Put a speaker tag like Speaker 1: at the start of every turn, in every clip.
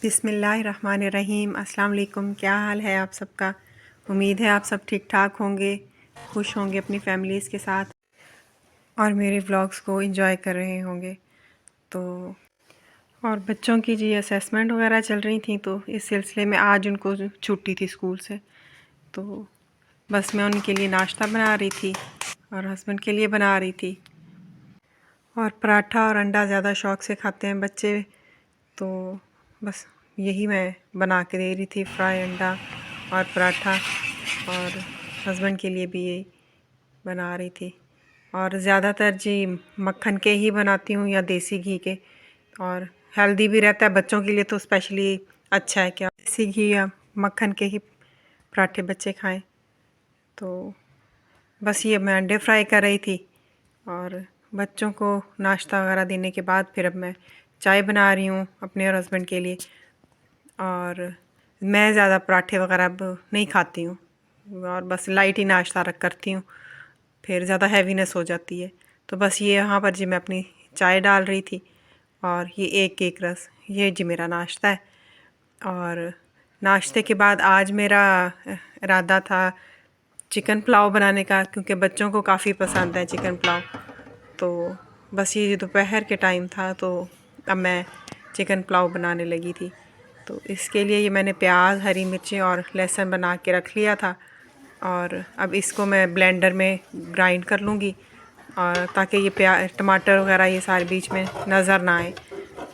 Speaker 1: बिस्मिल्लाहिर्रहमानिर्रहीम। अस्सलाम वालेकुम। क्या हाल है आप सबका? उम्मीद है आप सब ठीक ठाक होंगे, खुश होंगे अपनी फैमिलीज़ के साथ और मेरे व्लॉग्स को एंजॉय कर रहे होंगे। तो और बच्चों की जी असेसमेंट वगैरह चल रही थी, तो इस सिलसिले में आज उनको छुट्टी थी स्कूल से, तो बस मैं उनके लिए नाश्ता बना रही थी और हस्बैंड के लिए बना रही थी। और पराठा और अंडा ज़्यादा शौक़ से खाते हैं बच्चे, तो बस यही मैं बना के दे रही थी, फ्राई अंडा और पराठा, और हस्बैंड के लिए भी यही बना रही थी। और ज़्यादातर जी मक्खन के ही बनाती हूँ या देसी घी के, और हेल्दी भी रहता है बच्चों के लिए, तो स्पेशली अच्छा है क्या देसी घी या मक्खन के ही पराठे बच्चे खाएं। तो बस ये मैं अंडे फ्राई कर रही थी और बच्चों को नाश्ता वगैरह देने के बाद फिर अब मैं चाय बना रही हूँ अपने और हस्बैंड के लिए। और मैं ज़्यादा पराठे वगैरह अब नहीं खाती हूँ और बस लाइट ही नाश्ता रख करती हूँ, फिर ज़्यादा हैवीनेस हो जाती है। तो बस ये यहाँ पर जी मैं अपनी चाय डाल रही थी और ये एक केक रस, ये जी मेरा नाश्ता है। और नाश्ते के बाद आज मेरा इरादा था चिकन पुलाव बनाने का, क्योंकि बच्चों को काफ़ी पसंद है चिकन पुलाव। तो बस ये दोपहर के टाइम था, तो अब मैं चिकन पुलाव बनाने लगी थी। तो इसके लिए ये मैंने प्याज, हरी मिर्चें और लहसुन बना के रख लिया था, और अब इसको मैं ब्लेंडर में ग्राइंड कर लूँगी, और ताकि ये टमाटर वगैरह ये सारे बीच में नज़र ना आए,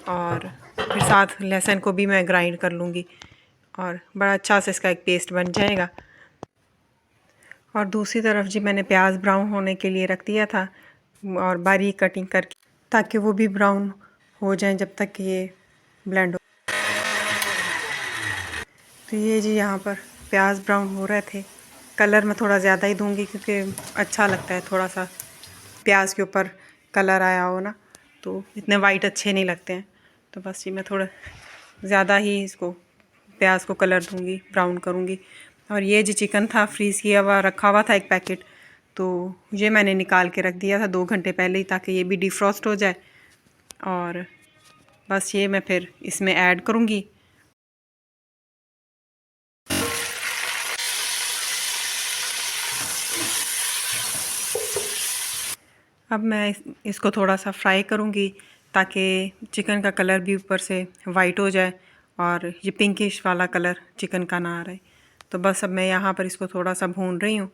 Speaker 1: और फिर साथ लहसुन को भी मैं ग्राइंड कर लूँगी और बड़ा अच्छा से इसका एक पेस्ट बन जाएगा। और दूसरी तरफ जी मैंने प्याज ब्राउन होने के लिए रख दिया था और बारीक कटिंग करके, ताकि वो भी ब्राउन हो जाएं जब तक कि ये ब्लेंड हो। तो ये जी यहाँ पर प्याज ब्राउन हो रहे थे। कलर मैं थोड़ा ज़्यादा ही दूंगी, क्योंकि अच्छा लगता है थोड़ा सा प्याज के ऊपर कलर आया हो ना, तो इतने वाइट अच्छे नहीं लगते हैं। तो बस ये मैं थोड़ा ज़्यादा ही इसको प्याज को कलर दूंगी, ब्राउन करूँगी। और ये जो चिकन था फ्रीज़ किया हुआ रखा हुआ था एक पैकेट, तो ये मैंने निकाल के रख दिया था 2 घंटे पहले ही, ताकि ये भी डिफ्रॉस्ट हो जाए। और बस ये मैं फिर इसमें ऐड करूँगी। अब मैं इसको थोड़ा सा फ्राई करूँगी, ताकि चिकन का कलर भी ऊपर से वाइट हो जाए और ये पिंकिश वाला कलर चिकन का ना आ रहा है। तो बस अब मैं यहाँ पर इसको थोड़ा सा भून रही हूँ,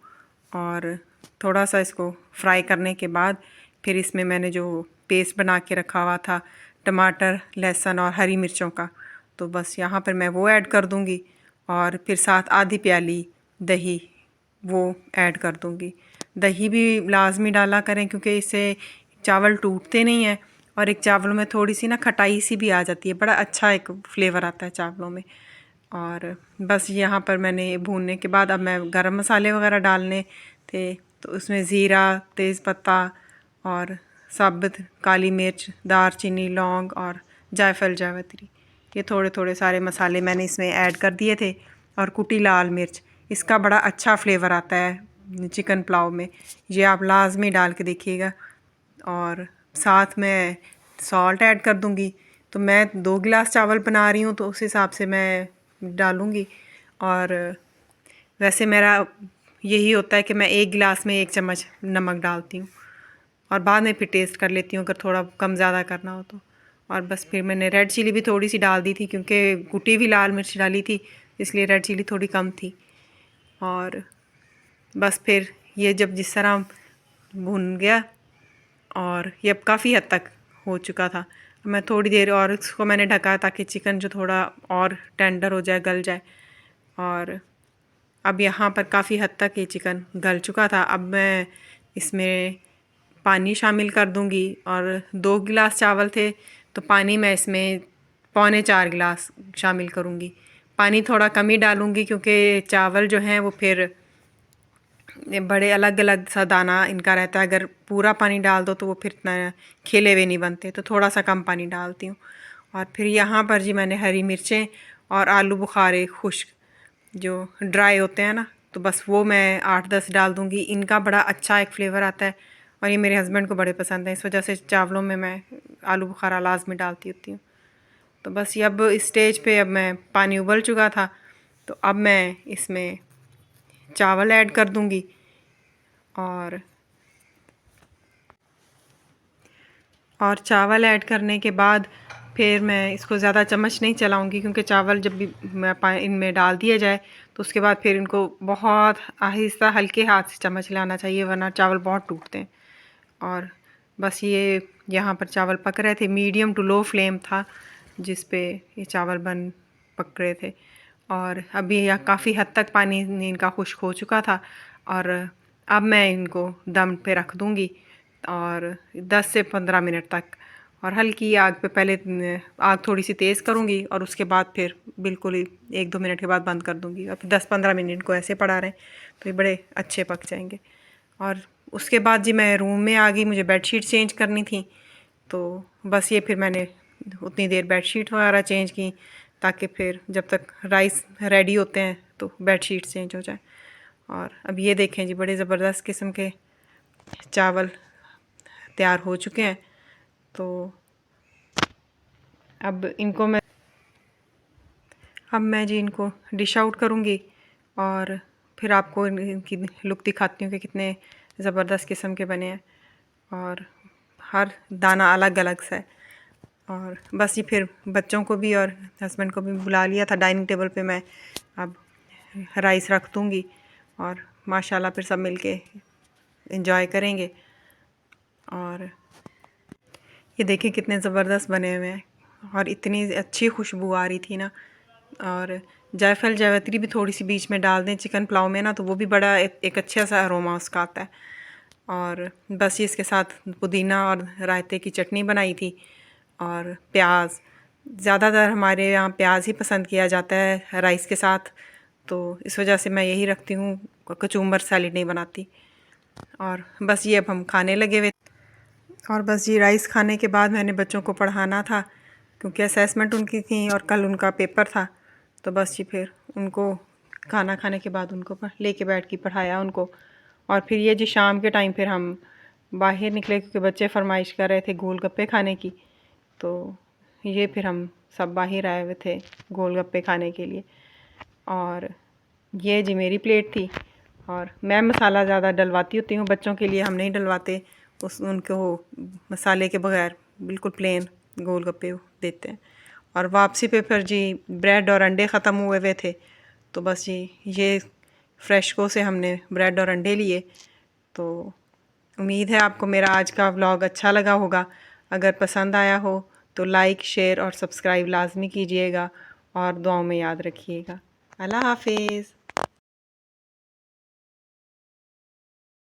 Speaker 1: और थोड़ा सा इसको फ्राई करने के बाद फिर इसमें मैंने जो पेस्ट बना के रखा हुआ था टमाटर, लहसुन और हरी मिर्चों का, तो बस यहाँ पर मैं वो ऐड कर दूँगी, और फिर साथ आधी प्याली दही वो ऐड कर दूँगी। दही भी लाजमी डाला करें, क्योंकि इससे चावल टूटते नहीं हैं, और एक चावलों में थोड़ी सी ना खटाई सी भी आ जाती है, बड़ा अच्छा एक फ्लेवर आता है चावलों में। और बस यहाँ पर मैंने भूनने के बाद अब मैं गरम मसाले वगैरह डालने थे, तो उसमें ज़ीरा, तेज़पत्ता और साबुत काली मिर्च, दालचीनी, लौंग और जायफल जावित्री, ये थोड़े थोड़े सारे मसाले मैंने इसमें ऐड कर दिए थे। और कुटी लाल मिर्च, इसका बड़ा अच्छा फ्लेवर आता है चिकन पुलाव में, ये आप लाजमी डाल के देखिएगा। और साथ में सॉल्ट ऐड कर दूंगी। तो मैं 2 गिलास चावल बना रही हूँ, तो उस हिसाब से मैं डालूँगी। और वैसे मेरा यही होता है कि मैं 1 गिलास में 1 चम्मच नमक डालती हूँ, और बाद में फिर टेस्ट कर लेती हूँ अगर थोड़ा कम ज़्यादा करना हो तो। और बस फिर मैंने रेड चिली भी थोड़ी सी डाल दी थी, क्योंकि कुटी हुई लाल मिर्च डाली थी, इसलिए रेड चिली थोड़ी कम थी। और बस फिर ये जब जिस तरह भुन गया, और ये अब काफ़ी हद तक हो चुका था, मैं थोड़ी देर और इसको मैंने ढका, ताकि चिकन जो थोड़ा और टेंडर हो जाए, गल जाए। और अब यहाँ पर काफ़ी हद तक ये चिकन गल चुका था। अब मैं इसमें पानी शामिल कर दूंगी, और 2 गिलास चावल थे, तो पानी मैं इसमें 4.25 गिलास शामिल करूँगी। पानी थोड़ा कम ही डालूँगी, क्योंकि चावल जो हैं वो फिर बड़े अलग अलग सा दाना इनका रहता है, अगर पूरा पानी डाल दो तो वो फिर इतना खिले हुए नहीं बनते, तो थोड़ा सा कम पानी डालती हूँ। और फिर यहाँ पर जी मैंने हरी मिर्चें और आलू बुखारे खुश्क जो ड्राई होते हैं ना, तो बस वो मैं 8-10 डाल दूँगी। इनका बड़ा अच्छा एक फ्लेवर आता है, और ये मेरे हस्बैंड को बड़े पसंद है, इस वजह से चावलों में मैं आलू बुखारा लाजमी डालती होती हूँ। तो बस ये अब इस स्टेज पे अब मैं पानी उबल चुका था, तो अब मैं इसमें चावल ऐड कर दूंगी। और चावल ऐड करने के बाद फिर मैं इसको ज़्यादा चम्मच नहीं चलाऊंगी, क्योंकि चावल जब भी इनमें डाल दिया जाए तो उसके बाद फिर इनको बहुत आहिस्ता हल्के हाथ से चम्मच लाना चाहिए, वरना चावल बहुत टूटते हैं। और बस ये यहाँ पर चावल पक रहे थे, मीडियम टू लो फ्लेम था जिस पे ये चावल पक रहे थे। और अभी यह काफ़ी हद तक पानी इनका खुश्क हो चुका था, और अब मैं इनको दम पे रख दूँगी और 10 से 15 मिनट तक, और हल्की आग पे पहले आग थोड़ी सी तेज़ करूँगी और उसके बाद फिर बिल्कुल ही 1-2 मिनट के बाद बंद कर दूँगी, और फिर 10-15 मिनट को ऐसे पड़ा रहें तो ये बड़े अच्छे पक जाएंगे। और उसके बाद जी मैं रूम में आ गई, मुझे बेडशीट चेंज करनी थी, तो बस ये फिर मैंने उतनी देर बेडशीट वगैरह चेंज की ताकि फिर जब तक राइस रेडी होते हैं तो बेडशीट चेंज हो जाए। और अब ये देखें जी, बड़े ज़बरदस्त किस्म के चावल तैयार हो चुके हैं। तो अब मैं जी इनको डिश आउट करूँगी और फिर आपको इनकी लुक दिखाती हूँ कि कितने ज़बरदस्त किस्म के बने हैं, और हर दाना अलग अलग सा है। और बस ये फिर बच्चों को भी और हस्बैंड को भी बुला लिया था डाइनिंग टेबल पे। मैं अब राइस रख दूँगी और माशाल्लाह फिर सब मिलके एंजॉय करेंगे। और ये देखिए कितने ज़बरदस्त बने हुए हैं, और इतनी अच्छी खुशबू आ रही थी ना। और जायफल जावित्री भी थोड़ी सी बीच में डाल दें चिकन पुलाव में ना, तो वो भी बड़ा एक अच्छा सा अरोमा उसका आता है। और बस ये इसके साथ पुदीना और रायते की चटनी बनाई थी, और प्याज, ज़्यादातर हमारे यहाँ प्याज ही पसंद किया जाता है राइस के साथ, तो इस वजह से मैं यही रखती हूँ, कचूम्बर सैलेड नहीं बनाती। और बस ये अब हम खाने लगे हुए। और बस ये राइस खाने के बाद मैंने बच्चों को पढ़ाना था, क्योंकि असेसमेंट उनकी थी और कल उनका पेपर था। तो बस ये फिर उनको खाना खाने के बाद उनको लेके बैठ के पढ़ाया उनको। और फिर ये जी शाम के टाइम फिर हम बाहर निकले, क्योंकि बच्चे फरमाइश कर रहे थे गोलगप्पे खाने की। तो ये फिर हम सब बाहर आए हुए थे गोलगप्पे खाने के लिए। और ये जी मेरी प्लेट थी, और मैं मसाला ज़्यादा डलवाती होती हूँ, बच्चों के लिए हम नहीं डलवाते, उनको मसाले के बगैर बिल्कुल प्लेन गोलगप्पे देते हैं। और वापसी पे फिर जी ब्रेड और अंडे ख़त्म हुए थे, तो बस ये फ्रेशको से हमने ब्रेड और अंडे लिए। तो उम्मीद है आपको मेरा आज का व्लॉग अच्छा लगा होगा। अगर पसंद आया हो तो लाइक, शेयर और सब्सक्राइब लाजमी कीजिएगा, और दुआओं में याद रखिएगा। अल्लाह हाफिज़।